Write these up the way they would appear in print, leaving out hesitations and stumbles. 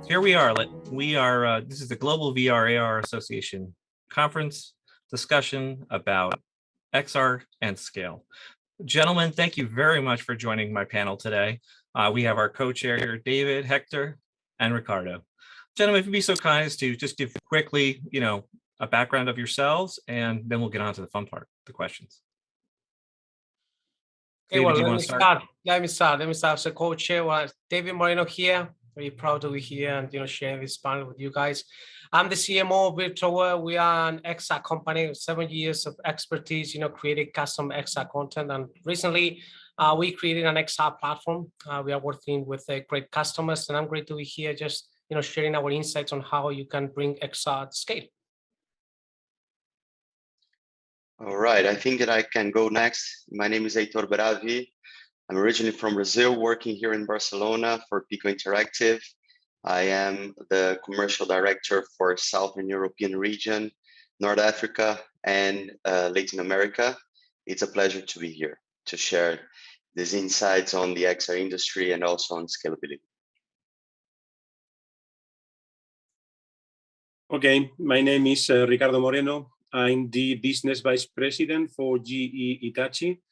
Here we are. This is the Global VRAR Association conference discussion about XR and scale. Gentlemen, thank you very much for joining my panel today. We have our co-chair here, David, Hector, and Ricardo. Gentlemen, if you'd be so kind as to just give quickly, a background of yourselves, and then we'll get on to the fun part, the questions. Okay, David, well, let me start. So, co-chair, David Moreno here. Very proud to be here and sharing this panel with you guys. I'm the CMO of Virtualware. We are an XR company with 7 years of expertise, creating custom XR content. And recently, we created an XR platform. We are working with great customers, and I'm great to be here, just sharing our insights on how you can bring XR to scale. All right, I think that I can go next. My name is Heitor Bravi. I'm originally from Brazil, working here in Barcelona for PICO Interactive. I am the commercial director for Southern European region, North Africa, and Latin America. It's a pleasure to be here to share these insights on the XR industry and also on scalability. Okay, my name is Ricardo Moreno. I'm the business vice president for GE Hitachi.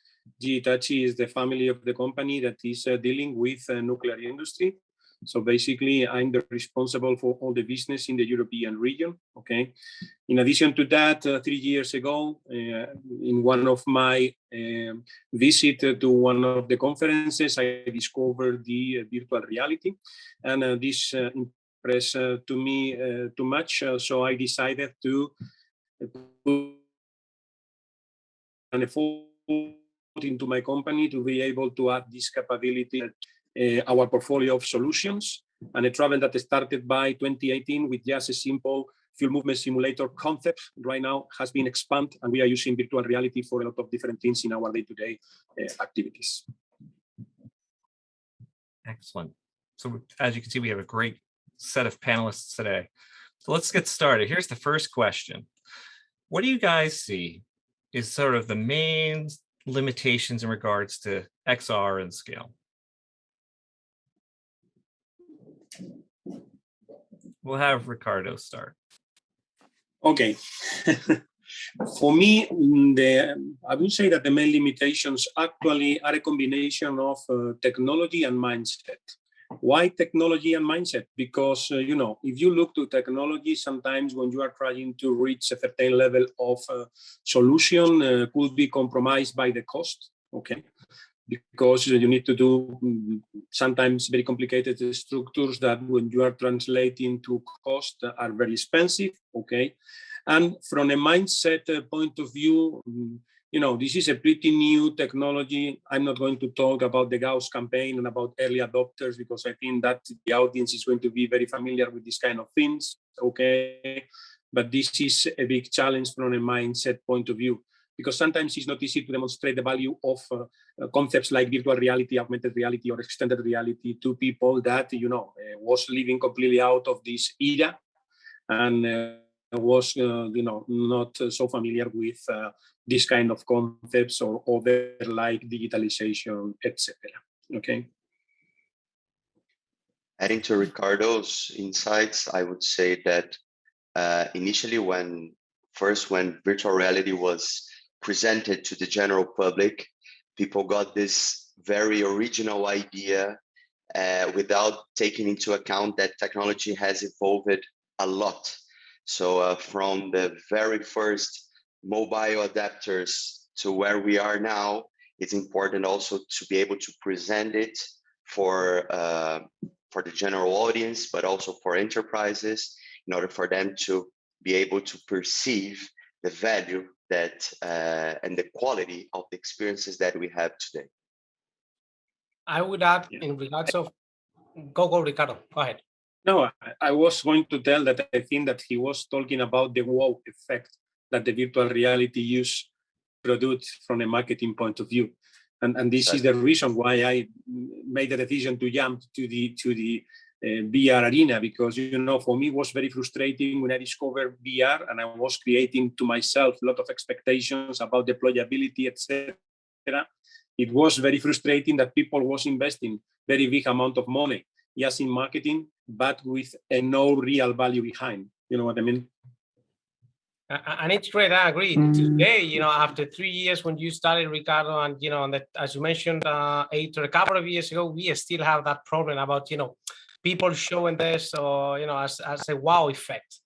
GE Hitachi is the family of the company that is dealing with nuclear industry. So basically, I'm the responsible for all the business in the European region. Okay. In addition to that, 3 years ago, in one of my visit to one of the conferences, I discovered the virtual reality, and this impressed to me too much. So I decided to put an effort into my company to be able to add this capability our portfolio of solutions, and a travel that started by 2018 with just a simple fuel movement simulator concept right now has been expanded, and we are using virtual reality for a lot of different things in our day-to-day activities. Excellent. So as you can see, we have a great set of panelists today. So let's get started. Here's the first question. What do you guys see is sort of the main limitations in regards to XR and scale? We'll have Ricardo start. Okay. For me, I would say that the main limitations actually are a combination of technology and mindset. Why technology and mindset? Because, if you look to technology, sometimes when you are trying to reach a certain level of solution, could be compromised by the cost, okay? Because you need to do sometimes very complicated structures that when you are translating to cost are very expensive, okay? And from a mindset point of view, this is a pretty new technology. I'm not going to talk about the Gauss campaign and about early adopters, because I think that the audience is going to be very familiar with this kind of things, okay? But this is a big challenge from a mindset point of view, because sometimes it's not easy to demonstrate the value of concepts like virtual reality, augmented reality, or extended reality to people that, was living completely out of this era and was, not so familiar with this kind of concepts or other like digitalization, etc. Okay. Adding to Ricardo's insights, I would say that initially when virtual reality was presented to the general public, people got this very original idea without taking into account that technology has evolved a lot. So from the very first mobile adapters to where we are now, it's important also to be able to present it for the general audience, but also for enterprises, in order for them to be able to perceive the value that and the quality of the experiences that we have today. I would add in regards of, go Ricardo, go ahead. No, I was going to tell that I think that he was talking about the wow effect that the virtual reality use produced from a marketing point of view. And this is the reason why I made the decision to jump to the VR arena, because, for me it was very frustrating when I discovered VR and I was creating to myself a lot of expectations about deployability, etc. It was very frustrating that people was investing very big amount of money just in marketing, but with no real value behind. You know what I mean? And it's great. I agree. Today, after 3 years when you started, Ricardo, and and that, as you mentioned, a couple of years ago, we still have that problem about people showing this or as a wow effect.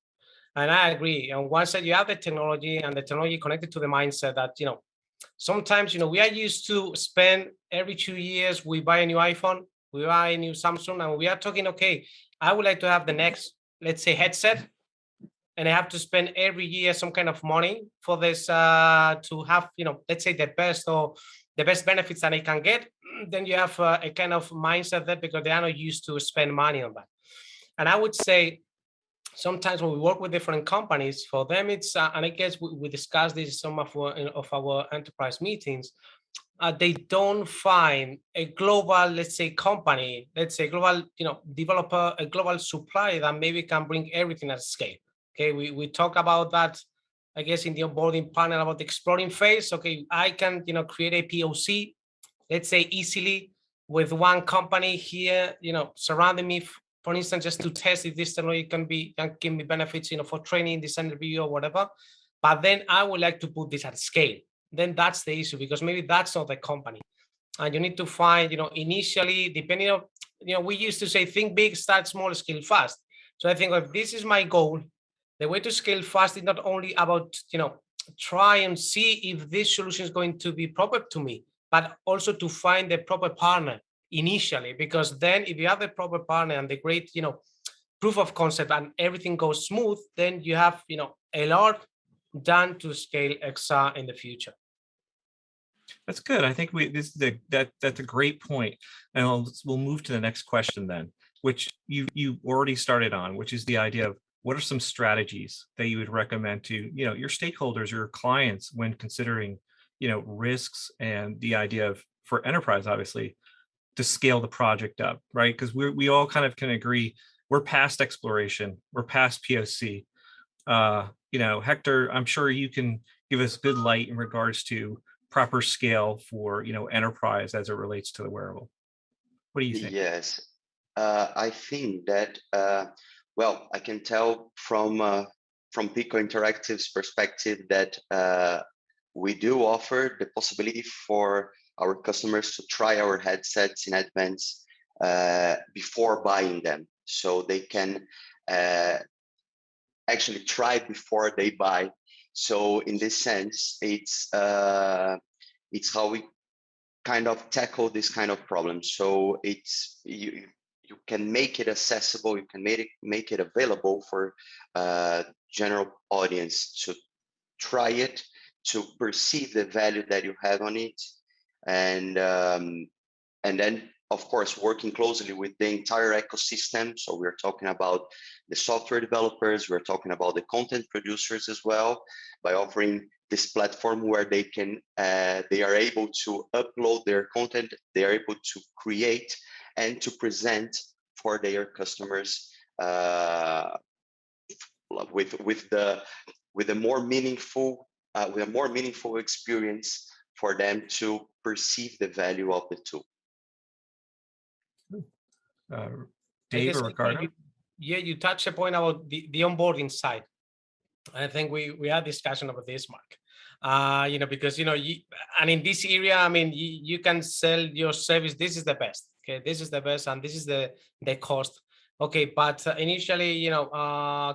And I agree. On one side, you have the technology, and the technology connected to the mindset that sometimes we are used to spend every 2 years we buy a new iPhone, we buy a new Samsung, and we are talking, okay, I would like to have the next, let's say, headset, and I have to spend every year some kind of money for this to have, let's say the best benefits that I can get. Then you have a kind of mindset that because they are not used to spend money on that. And I would say sometimes when we work with different companies, for them it's, and I guess we discussed this in some of our enterprise meetings, they don't find a global, let's say, company, let's say global, developer, a global supplier that maybe can bring everything at scale. Okay, we talk about that, I guess, in the onboarding panel about the exploring phase. Okay, I can, create a POC, let's say easily with one company here, surrounding me, for instance, just to test if this technology can give me benefits, for training, design review or whatever. But then I would like to put this at scale. Then that's the issue, because maybe that's not the company. And you need to find, initially, depending on, we used to say, think big, start small, scale fast. So I think if this is my goal, the way to scale fast is not only about, try and see if this solution is going to be proper to me, but also to find the proper partner initially, because then if you have the proper partner and the great, proof of concept and everything goes smooth, then you have, a lot done to scale XR in the future. That's good. I think that's a great point. And we'll move to the next question then, which you already started on, which is the idea of what are some strategies that you would recommend to your stakeholders, your clients, when considering risks and the idea of, for enterprise, obviously, to scale the project up, right? Because we all kind of can agree we're past exploration, we're past POC. Hector, I'm sure you can give us good light in regards to proper scale for enterprise as it relates to the wearable. What do you think? Yes, I think that well, I can tell from PICO Interactive's perspective that we do offer the possibility for our customers to try our headsets in advance before buying them, so they can actually try before they buy. So in this sense, it's how we kind of tackle this kind of problem. So it's you can make it accessible, you can make it available for general audience to try it, to perceive the value that you have on it, and then of course working closely with the entire ecosystem. So we're talking about the software developers, we're talking about the content producers as well, by offering this platform where they are able to upload their content, they are able to create and to present for their customers with a more meaningful experience for them to perceive the value of the tool. Dave or Ricardo? You touched a point about the onboarding side. I think we had discussion about this, Mark. Because and in this area, I mean, you can sell your service. This is the best. Okay, this is the best, and this is the cost. Okay, but initially,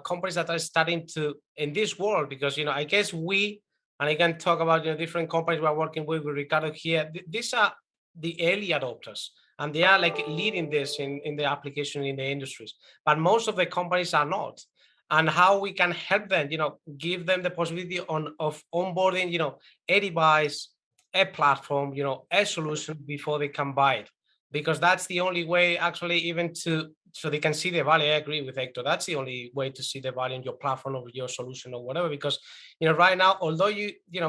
companies that are starting to in this world, because I guess and I can talk about different companies we are working with Ricardo here. These are the early adopters, and they are like leading this in the application in the industries. But most of the companies are not. And how we can help them, give them the possibility of onboarding, a device, a platform, a solution before they can buy it, because that's the only way actually even so they can see the value. I agree with Hector. That's the only way to see the value in your platform or your solution or whatever, because, right now, although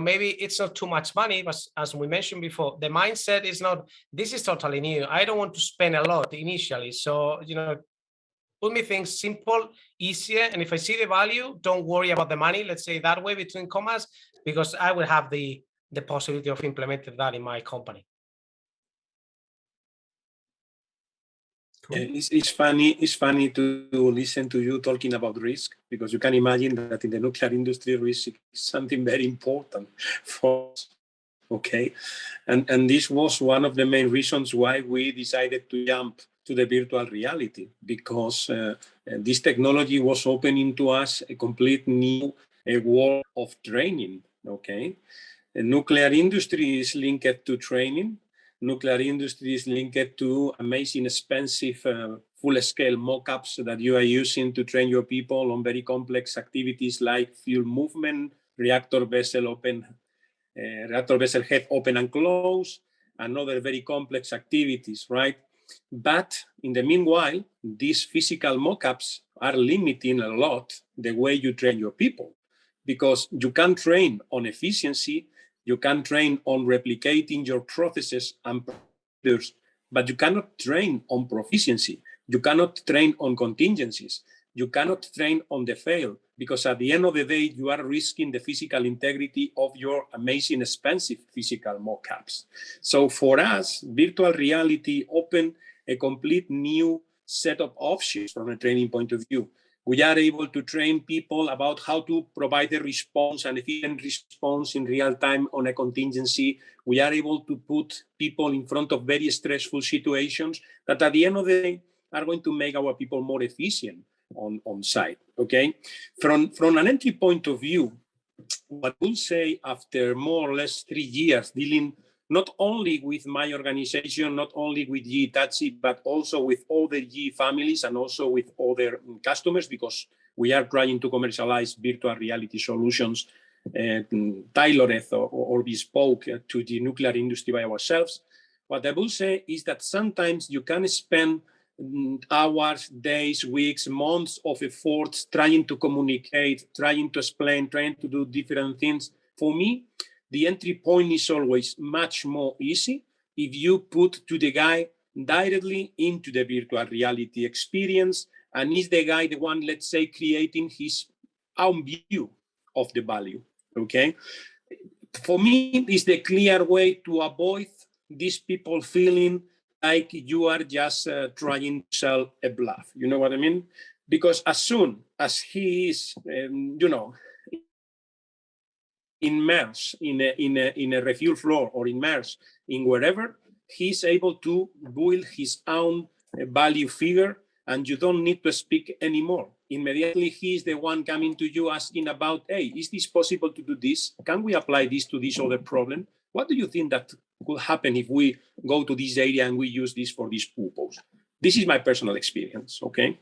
maybe it's not too much money, but as we mentioned before, the mindset is not, this is totally new. I don't want to spend a lot initially. So, put me things simple, easier, and if I see the value, don't worry about the money, let's say that way between commas, because I will have the possibility of implementing that in my company. Cool. It's funny. It's funny to listen to you talking about risk, because you can imagine that in the nuclear industry, risk is something very important for us. Okay, and this was one of the main reasons why we decided to jump to the virtual reality, because this technology was opening to us a complete new world of training. Okay, the nuclear industry is linked to training. Nuclear industry is linked to amazing, expensive, full-scale mock-ups that you are using to train your people on very complex activities like fuel movement, reactor vessel head open and close, and other very complex activities, right? But in the meanwhile, these physical mock-ups are limiting a lot the way you train your people, because you can train on efficiency, you can train on replicating your processes and procedures, but you cannot train on proficiency. You cannot train on contingencies. You cannot train on the fail, because at the end of the day, you are risking the physical integrity of your amazing, expensive physical mock-ups. So for us, virtual reality opened a complete new set of options from a training point of view. We are able to train people about how to provide a response, an efficient response in real time on a contingency. We are able to put people in front of very stressful situations that at the end of the day are going to make our people more efficient on site, okay? From an entry point of view, what I will say after more or less 3 years dealing not only with my organization, not only with Hitachi, but also with all the GE families and also with other customers, because we are trying to commercialize virtual reality solutions tailored or bespoke to the nuclear industry by ourselves. What I will say is that sometimes you can spend hours, days, weeks, months of effort trying to communicate, trying to explain, trying to do different things. For me, the entry point is always much more easy if you put to the guy directly into the virtual reality experience, and is the guy the one, let's say, creating his own view of the value, okay? For me, it's the clear way to avoid these people feeling like you are just trying to sell a bluff. You know what I mean? Because as soon as he is, immersed in a refuel floor or immersed in wherever, he's able to build his own value figure, and you don't need to speak anymore. Immediately, he's the one coming to you asking about, hey, is this possible to do this? Can we apply this to this other problem? What do you think that could happen if we go to this area and we use this for this purpose? This is my personal experience, okay?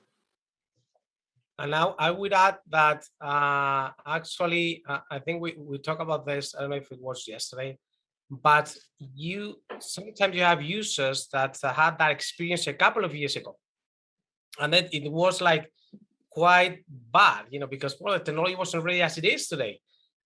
And now I would add that actually, I think we talked about this, I don't know if it was yesterday, but sometimes you have users that had that experience a couple of years ago. And then it was like quite bad, because the technology wasn't ready as it is today.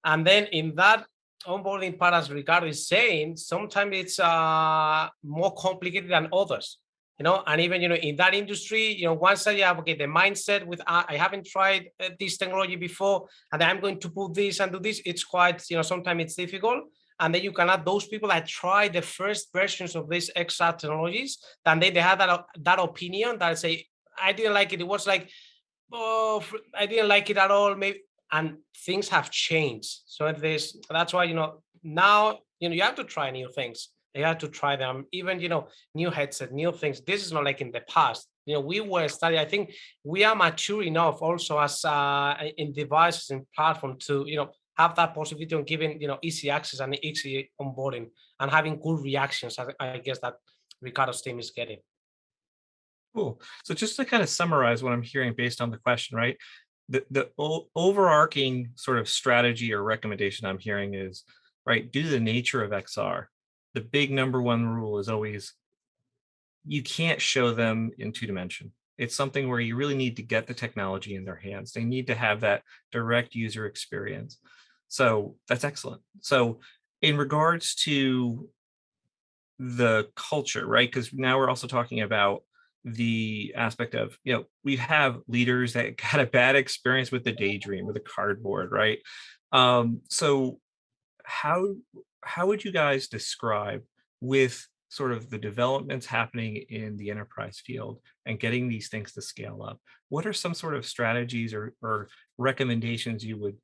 And then in that onboarding part, as Ricardo is saying, sometimes it's more complicated than others. And even, in that industry, once I have, the mindset with, I haven't tried this technology before, and I'm going to put this and do this, it's quite, sometimes it's difficult. And then you can have those people that try the first versions of these XR technologies, and then they have that opinion that say, I didn't like it. It was like, oh, I didn't like it at all. Maybe, and things have changed. So that's why, now, you have to try new things. You have to try them, even, new headset, new things. This is not like in the past. We were studying, I think we are mature enough also as in devices and platform to, have that possibility of giving, easy access and easy onboarding and having good reactions. I guess that Ricardo's team is getting. Cool. So just to kind of summarize what I'm hearing based on the question, right? The overarching sort of strategy or recommendation I'm hearing is, right, due to the nature of XR, the big number one rule is always, you can't show them in 2D. It's something where you really need to get the technology in their hands. They need to have that direct user experience. So that's excellent. So in regards to the culture, right? Because now we're also talking about the aspect of, we have leaders that had a bad experience with the Daydream, with the cardboard, right? So how would you guys describe, with sort of the developments happening in the enterprise field and getting these things to scale up, what are some sort of strategies or recommendations you would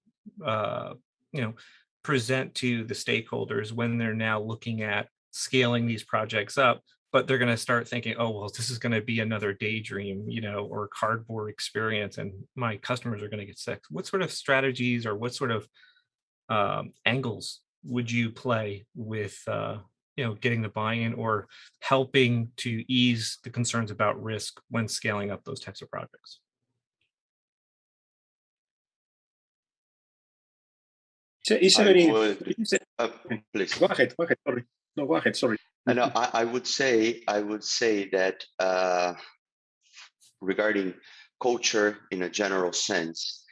present to the stakeholders when they're now looking at scaling these projects up, but they're going to start thinking, oh, well, this is going to be another daydream, or cardboard experience, and my customers are going to get sick. What sort of strategies or what sort of angles would you play with, getting the buy-in or helping to ease the concerns about risk when scaling up those types of projects? It's a I very, would, please. Go ahead. Sorry. No, go ahead. Sorry. No, I would say that regarding culture in a general sense,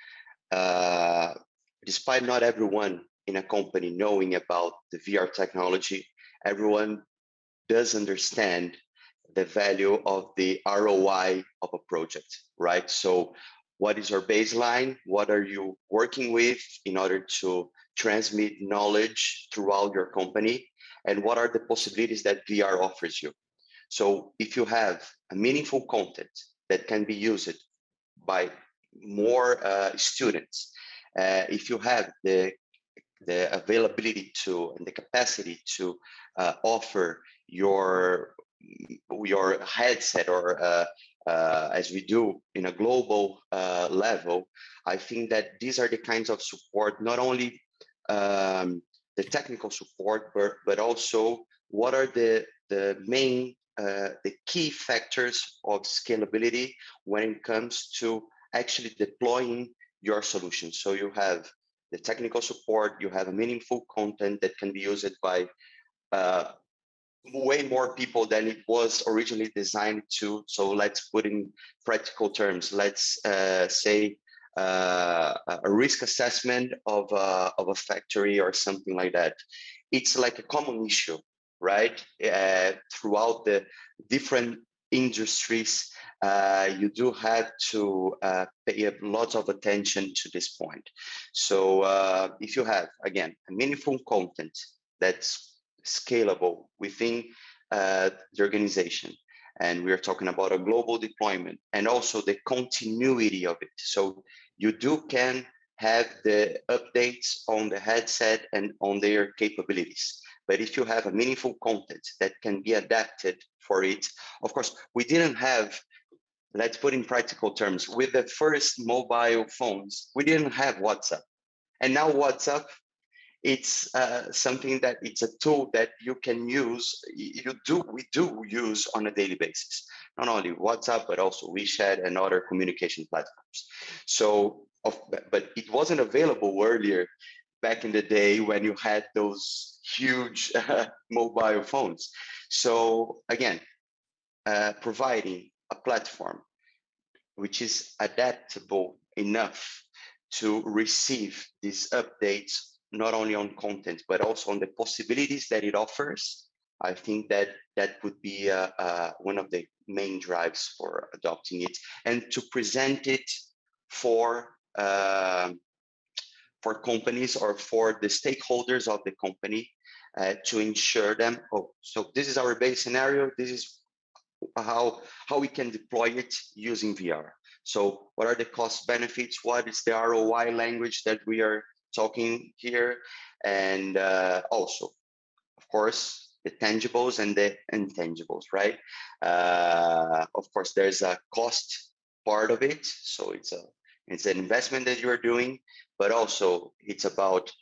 despite not everyone in a company knowing about the VR technology, everyone does understand the value of the ROI of a project, right? So what is your baseline? What are you working with in order to transmit knowledge throughout your company? And what are the possibilities that VR offers you? So if you have a meaningful content that can be used by more students, if you have the availability to and the capacity to offer your headset or as we do in a global level, I think that these are the kinds of support, not only the technical support, but also what are the main the key factors of scalability when it comes to actually deploying your solution. So you have the technical support, you have a meaningful content that can be used by way more people than it was originally designed to. So let's put in practical terms. Let's say a risk assessment of a factory or something like that. It's like a common issue, right? Throughout the different industries, you do have to pay a lot of attention to this point. So if you have, again, a meaningful content that's scalable within the organization, and we're talking about a global deployment and also the continuity of it. So you can have the updates on the headset and on their capabilities. But if you have a meaningful content that can be adapted for it, of course, we didn't have, let's put in practical terms, with the first mobile phones, we didn't have WhatsApp. And now WhatsApp, it's something that it's a tool that you can use, we do use on a daily basis, not only WhatsApp, but also WeChat and other communication platforms. So, but it wasn't available earlier back in the day when you had those huge mobile phones. So again, providing a platform which is adaptable enough to receive these updates, not only on content, but also on the possibilities that it offers, I think that would be one of the main drives for adopting it, and to present it for companies or for the stakeholders of the company to ensure them, oh, so this is our base scenario, this is how we can deploy it using VR. So what are the cost benefits? What is the ROI language that we are talking here? And also, of course, the tangibles and the intangibles, right? Of course, there's a cost part of it. So it's an investment that you're doing, but also it's about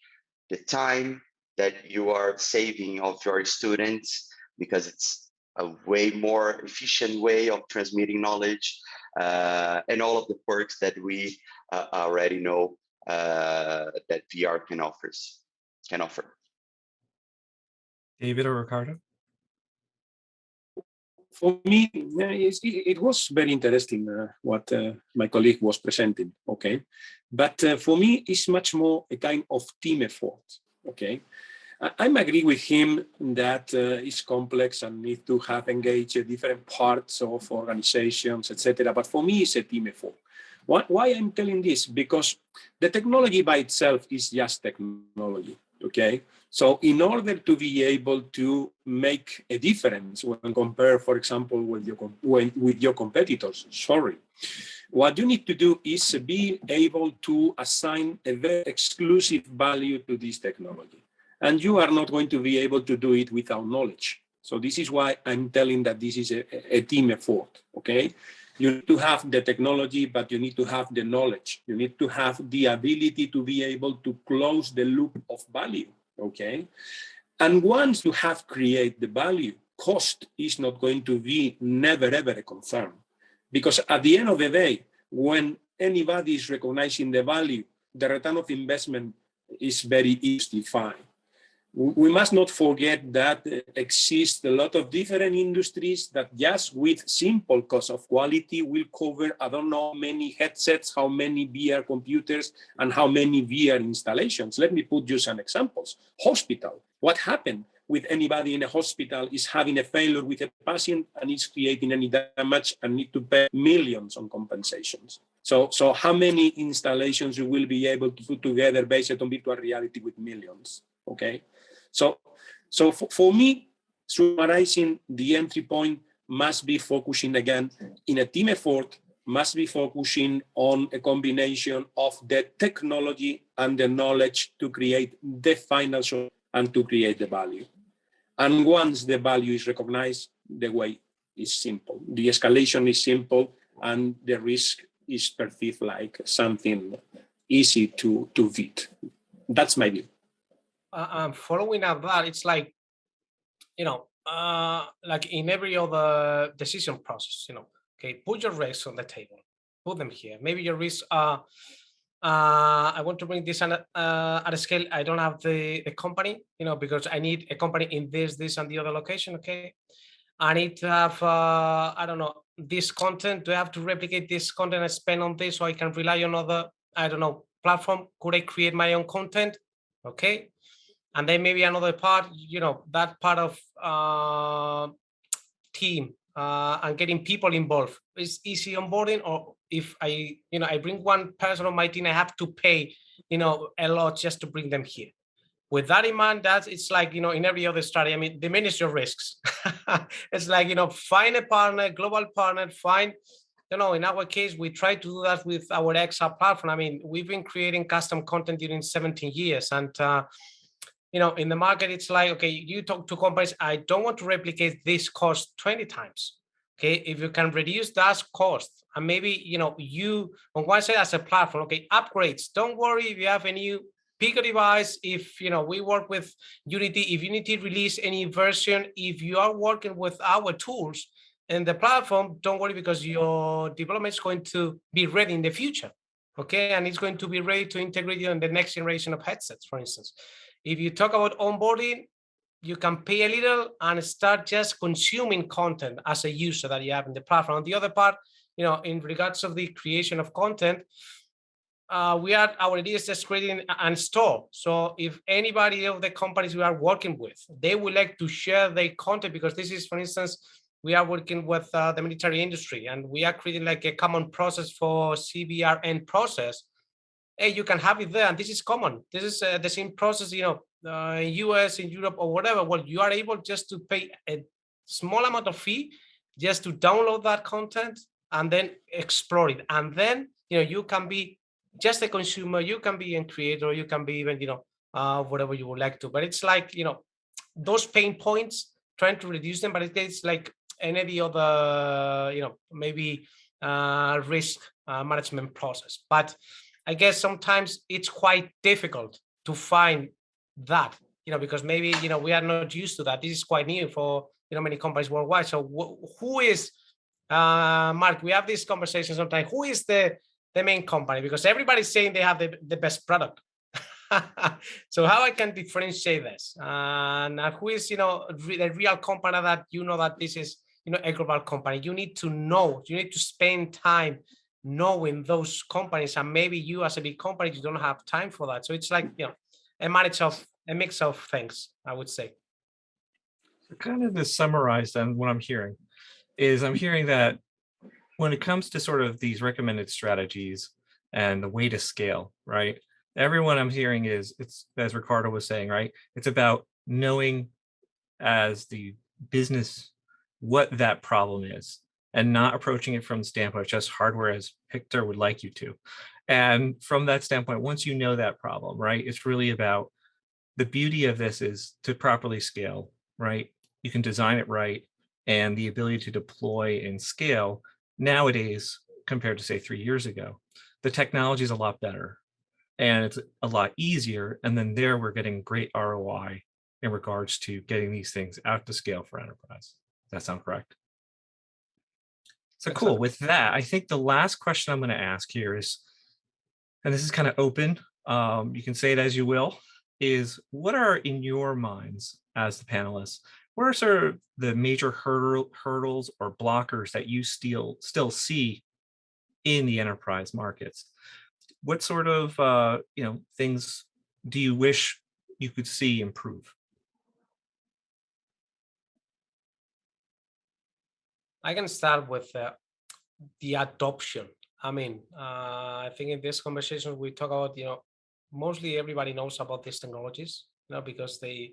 the time that you are saving of your students, because it's a way more efficient way of transmitting knowledge, and all of the perks that we already know that VR can offer. David or Ricardo? For me, it was very interesting what my colleague was presenting, okay? But for me, it's much more a kind of team effort, okay? I agree with him that it's complex and need to have engaged different parts of organizations, etc. But for me, it's a team effort. Why I'm telling this? Because the technology by itself is just technology. Okay, so in order to be able to make a difference when compared, for example, with your competitors, what you need to do is be able to assign a very exclusive value to this technology. And you are not going to be able to do it without knowledge. So this is why I'm telling that this is a team effort, okay? You need to have the technology, but you need to have the knowledge. You need to have the ability to be able to close the loop of value, okay? And once you have created the value, cost is not going to be never, ever a concern. Because at the end of the day, when anybody is recognizing the value, the return of investment is very easy to find. We must not forget that exists a lot of different industries that just with simple cost of quality will cover, I don't know, many headsets, how many VR computers, and how many VR installations. Let me put you some examples. Hospital. What happened with anybody in a hospital is having a failure with a patient and is creating any damage and need to pay millions on compensations. So how many installations you will be able to put together based on virtual reality with millions, okay? So for me, summarizing, the entry point must be focusing again in a team effort, must be focusing on a combination of the technology and the knowledge to create the final solution and to create the value. And once the value is recognized, the way is simple. The escalation is simple and the risk is perceived like something easy to beat. That's my view. Following up that, it's like, like in every other decision process, okay, put your risks on the table, put them here. Maybe your risks are, I want to bring this at a scale. I don't have the company, because I need a company in this and the other location. Okay, I need to have, I don't know, this content. Do I have to replicate this content and spend on this so I can rely on other, I don't know, platform? Could I create my own content? Okay. And then maybe another part, that part of team and getting people involved is easy onboarding, or if I bring one person on my team, I have to pay, a lot just to bring them here. With that in mind, it's like, in every other study, I mean, diminish your risks. It's like, find a partner, global partner, find, in our case, we try to do that with our XR platform. I mean, we've been creating custom content during 17 years. And, in the market, it's like, okay, you talk to companies, I don't want to replicate this cost 20 times. Okay, if you can reduce that cost, and maybe, you on one side as a platform, okay, upgrades, don't worry if you have a new PICO device, if, we work with Unity, if Unity release any version, if you are working with our tools and the platform, don't worry, because your development is going to be ready in the future. Okay, and it's going to be ready to integrate you in the next generation of headsets, for instance. If you talk about onboarding, you can pay a little and start just consuming content as a user that you have in the platform. On the other part, in regards of the creation of content, our idea is just creating and store. So if anybody of the companies we are working with, they would like to share their content, because this is, for instance, we are working with the military industry, and we are creating like a common process for CBRN process. Hey, you can have it there, and this is common. This is the same process, in US, in Europe, or whatever. Well, you are able just to pay a small amount of fee just to download that content and then explore it. And then, you can be just a consumer, you can be a creator, you can be even, whatever you would like to. But it's like, those pain points, trying to reduce them, but it's like any other, maybe risk management process. But I guess sometimes it's quite difficult to find that, because maybe, we are not used to that. This is quite new for, many companies worldwide. So who is, Mark, we have this conversation sometimes, who is the main company? Because everybody's saying they have the best product. So how I can differentiate this? And who is, the real company that, that this is, a global company? You need to know, you need to spend time knowing those companies, and maybe you as a big company, you don't have time for that. So it's like, a mix of things, I would say. Kind of to summarize then, what I'm hearing that when it comes to sort of these recommended strategies and the way to scale, right? Everyone I'm hearing is, it's, as Ricardo was saying, right? It's about knowing as the business what that problem is and not approaching it from the standpoint of just hardware as Victor would like you to. And from that standpoint, once you know that problem, right, it's really about the beauty of this is to properly scale, right? You can design it right, and the ability to deploy and scale nowadays compared to say 3 years ago, the technology is a lot better and it's a lot easier. And then there we're getting great ROI in regards to getting these things out to scale for enterprise. Does that sound correct? So cool. With that, I think the last question I'm going to ask here is, and this is kind of open, you can say it as you will, is what are in your minds as the panelists, what are sort of the major hurdles or blockers that you still see in the enterprise markets? What sort of things do you wish you could see improve? I can start with the adoption. I mean, I think in this conversation we talk about, mostly everybody knows about these technologies, because they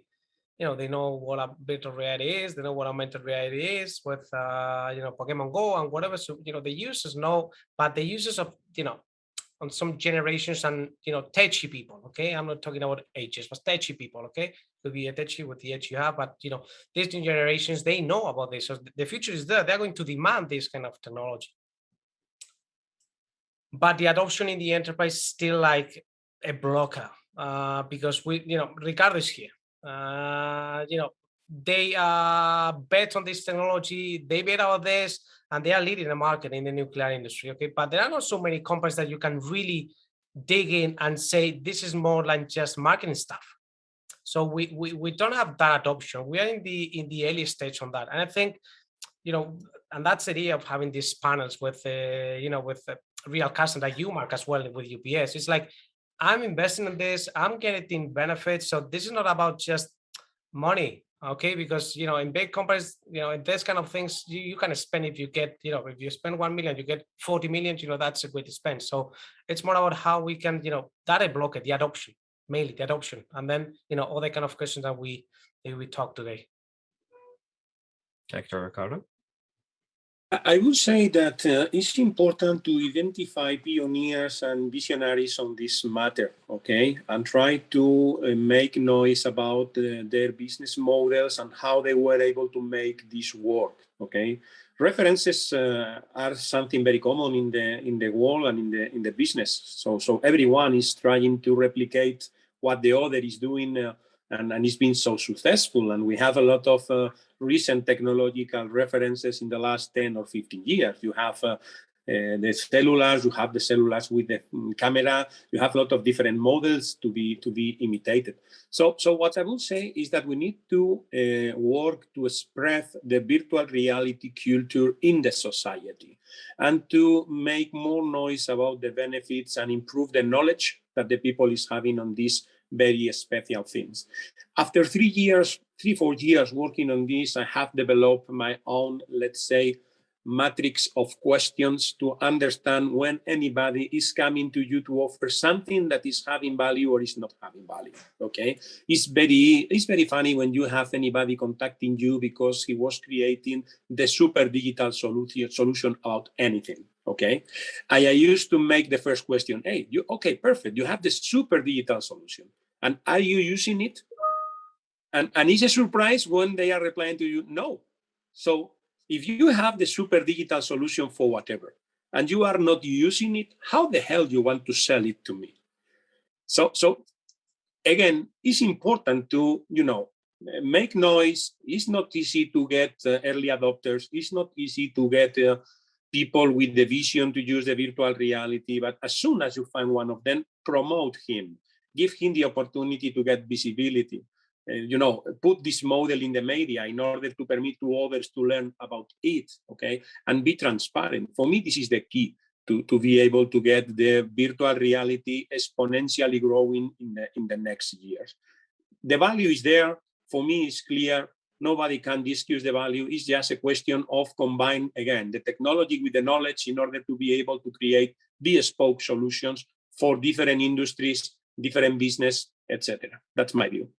know what a virtual reality is, they know what augmented reality is with, Pokemon Go and whatever. So, the users know, but the users of, on some generations and, techy people, okay? I'm not talking about ages, but techy people, okay? Could be a techy with the edge you have, but, these new generations, they know about this. So the future is there. They're going to demand this kind of technology. But the adoption in the enterprise is still like a blocker, because Ricardo is here. They bet on this technology, they bet on this, and they are leading the market in the nuclear industry, okay? But there are not so many companies that you can really dig in and say, this is more like just marketing stuff. So we don't have that adoption. We are in the early stage on that. And I think, and that's the idea of having these panels with, with real customers like you, Mark, as well with UPS. It's like, I'm investing in this, I'm getting benefits. So this is not about just money, okay? Because, in big companies, in this kind of things, you can spend if you get, if you spend 1 million, you get 40 million, that's a good spend. So it's more about how we can, that I block it, the adoption, mainly the adoption. And then, all the kind of questions that we talk today. Dr. Ricardo? I would say that it's important to identify pioneers and visionaries on this matter, okay? And try to make noise about their business models and how they were able to make this work, okay? References are something very common in the world and in the business. So everyone is trying to replicate what the other is doing, and it's been so successful. And we have a lot of recent technological references in the last 10 or 15 years. You have the cellulars, you have the cellulars with the camera, you have a lot of different models to be imitated. So what I will say is that we need to work to spread the virtual reality culture in the society and to make more noise about the benefits and improve the knowledge that the people is having on these very special things. After 4 years working on this, I have developed my own, let's say, matrix of questions to understand when anybody is coming to you to offer something that is having value or is not having value, okay? It's very funny when you have anybody contacting you because he was creating the super digital solution about anything, okay? I used to make the first question, hey, okay, perfect, you have the super digital solution, and are you using it? And it's a surprise when they are replying to you, no. So if you have the super digital solution for whatever, and you are not using it, how the hell do you want to sell it to me? So again, it's important to, make noise. It's not easy to get early adopters. It's not easy to get people with the vision to use the virtual reality. But as soon as you find one of them, promote him. Give him the opportunity to get visibility. Put this model in the media in order to permit to others to learn about it, okay? And be transparent. For me, this is the key to be able to get the virtual reality exponentially growing in the next years. The value is there. For me, it's clear. Nobody can discuss the value. It's just a question of combine, again, the technology with the knowledge in order to be able to create bespoke solutions for different industries different business, etc. That's my view.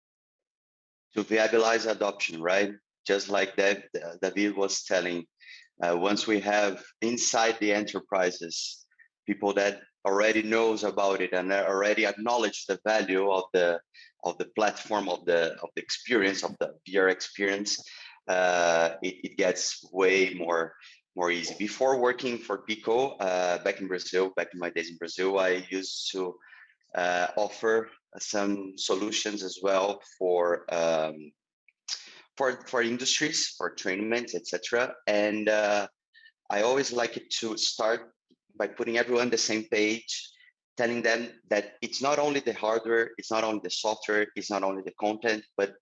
To viabilize adoption, right? Just like David was telling, once we have inside the enterprises people that already knows about it and already acknowledge the value of the platform, of the experience, of the VR experience, it gets way more easy. Before working for PICO, back in my days in Brazil, I used to offer some solutions as well for industries, for trainment, etc. And I always like it to start by putting everyone on the same page, telling them that it's not only the hardware, it's not only the software, it's not only the content, but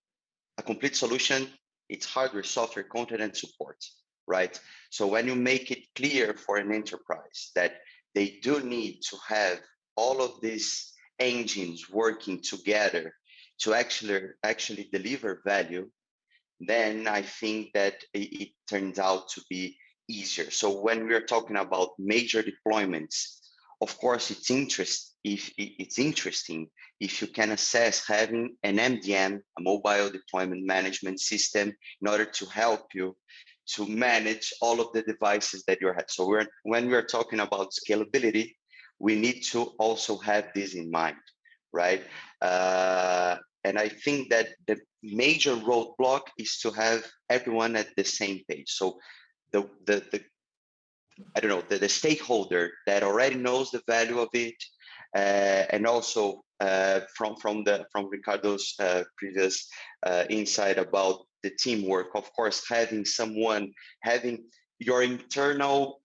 a complete solution. It's hardware, software, content, and support, right? So when you make it clear for an enterprise that they do need to have all of these engines working together to actually deliver value, then I think that it turns out to be easier. So when we're talking about major deployments, of course, it's interesting if you can assess having an MDM, a mobile deployment management system, in order to help you to manage all of the devices that you have. So when we're talking about scalability, we need to also have this in mind, right? And I think that the major roadblock is to have everyone at the same page. So the stakeholder that already knows the value of it, and also from Ricardo's previous insight about the teamwork, of course, having your internal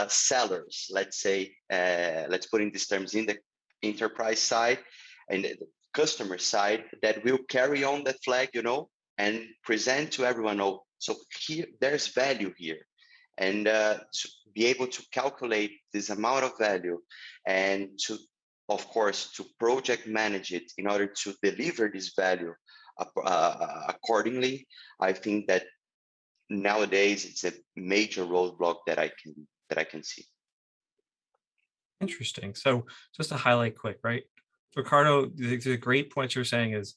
sellers, let's say, let's put in these terms, in the enterprise side and the customer side, that will carry on that flag, and present to everyone, so here, there's value here. And to be able to calculate this amount of value and to, of course, to project manage it in order to deliver this value accordingly, I think that nowadays it's a major roadblock that I can see. Interesting. So just to highlight quick, right? Ricardo, the great point you're saying is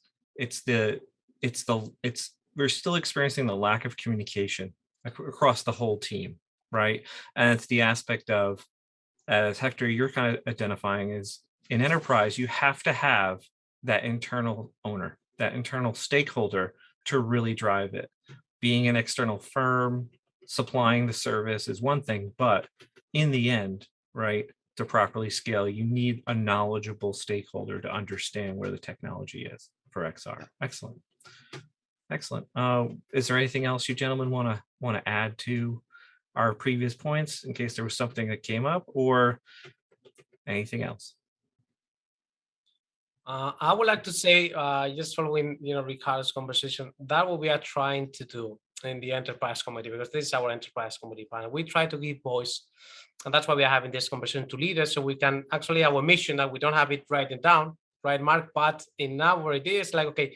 we're still experiencing the lack of communication across the whole team, right? And it's the aspect of, as Hector, you're kind of identifying, is in enterprise, you have to have that internal owner, that internal stakeholder to really drive it. Being an external firm, supplying the service is one thing, but in the end, right, to properly scale, you need a knowledgeable stakeholder to understand where the technology is for XR. Excellent. Excellent. Is there anything else you gentlemen want to add to our previous points in case there was something that came up, or anything else? I would like to say, just following Ricardo's conversation, that what we are trying to do in the enterprise committee, because this is our enterprise committee panel. We try to give voice, and that's why we are having this conversation, to leaders, so we can actually, our mission, that we don't have it written down, right, Mark, but in our ideas, like, okay,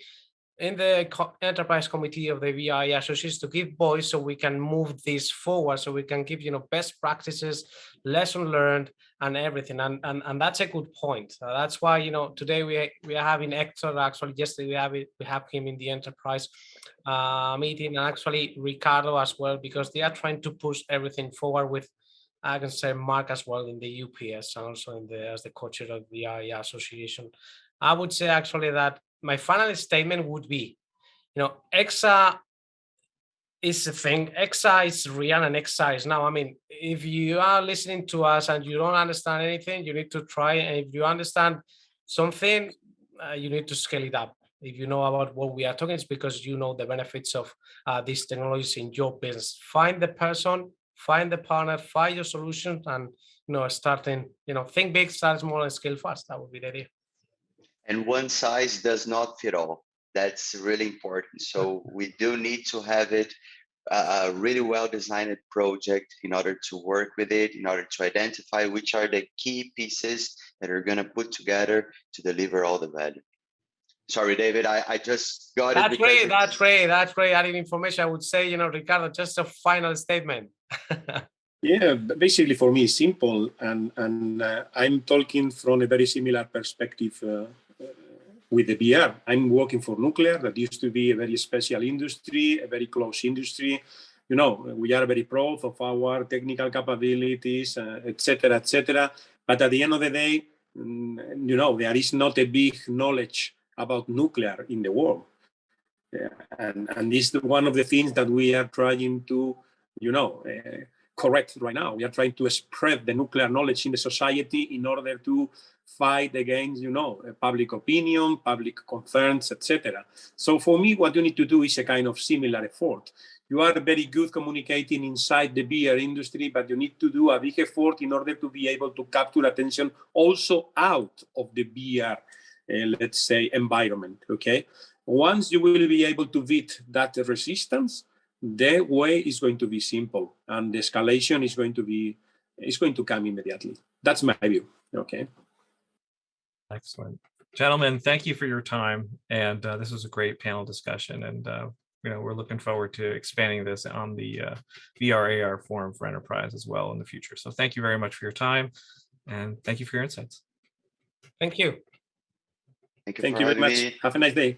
in the enterprise committee of the VRARA associations, to give voice so we can move this forward, so we can give best practices, lesson learned, and everything. And that's a good point. That's why today we are having Hector. Actually, yesterday we have him in the enterprise meeting, and actually Ricardo as well, because they are trying to push everything forward with, I can say, Mark as well in the UPS, and also as the co-chair of the VRARA association. I would say actually that my final statement would be, EXA is a thing. EXA is real and EXA is now. I mean, if you are listening to us and you don't understand anything, you need to try. And if you understand something, you need to scale it up. If you know about what we are talking, it's because you know the benefits of these technologies in your business. Find the person, find the partner, find your solution, and starting, think big, start small, and scale fast. That would be the idea. And one size does not fit all. That's really important. So we do need to have it a really well-designed project in order to work with it, in order to identify which are the key pieces that are going to put together to deliver all the value. Sorry, David, I just got it. That's great. Adding information, I would say, Ricardo, just a final statement. Yeah, basically for me, it's simple. And I'm talking from a very similar perspective with the VR. I'm working for nuclear. That used to be a very special industry, a very close industry. You know, we are very proud of our technical capabilities, etc., etc. But at the end of the day, you know, there is not a big knowledge about nuclear in the world. And this is one of the things that we are trying to, you know, correct right now. We are trying to spread the nuclear knowledge in the society in order to fight against, you know, public opinion, public concerns, etc. So for me, what you need to do is a kind of similar effort. You are very good communicating inside the VR industry, but you need to do a big effort in order to be able to capture attention also out of the VR, let's say, environment, okay? Once you will be able to beat that resistance, the way is going to be simple and the escalation is going to come immediately. That's my view, okay? Excellent. Gentlemen, thank you for your time. And this was a great panel discussion. And you know, we're looking forward to expanding this on the VRAR Forum for Enterprise as well in the future. So thank you very much for your time and thank you for your insights. Thank you. Thank you Thank for you very having much. me. Have a nice day.